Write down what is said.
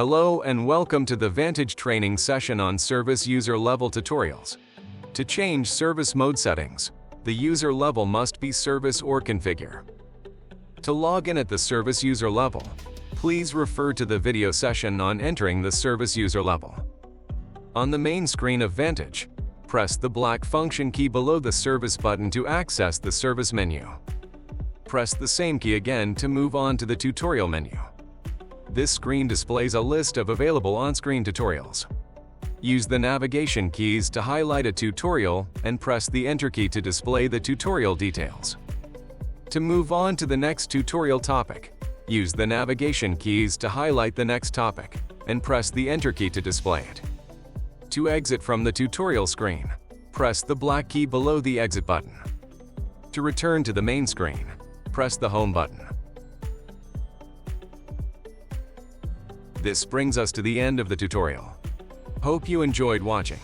Hello and welcome to the Vantage training session on service user level tutorials. To change service mode settings, the user level must be service or configure. To log in at the service user level, please refer to the video session on entering the service user level. On the main screen of Vantage, press the black function key below the service button to access the service menu. Press the same key again to move on to the tutorial menu. This screen displays a list of available on-screen tutorials. Use the navigation keys to highlight a tutorial and press the Enter key to display the tutorial details. To move on to the next tutorial topic, use the navigation keys to highlight the next topic and press the Enter key to display it. To exit from the tutorial screen, press the black key below the Exit button. To return to the main screen, press the Home button. This brings us to the end of the tutorial. Hope you enjoyed watching.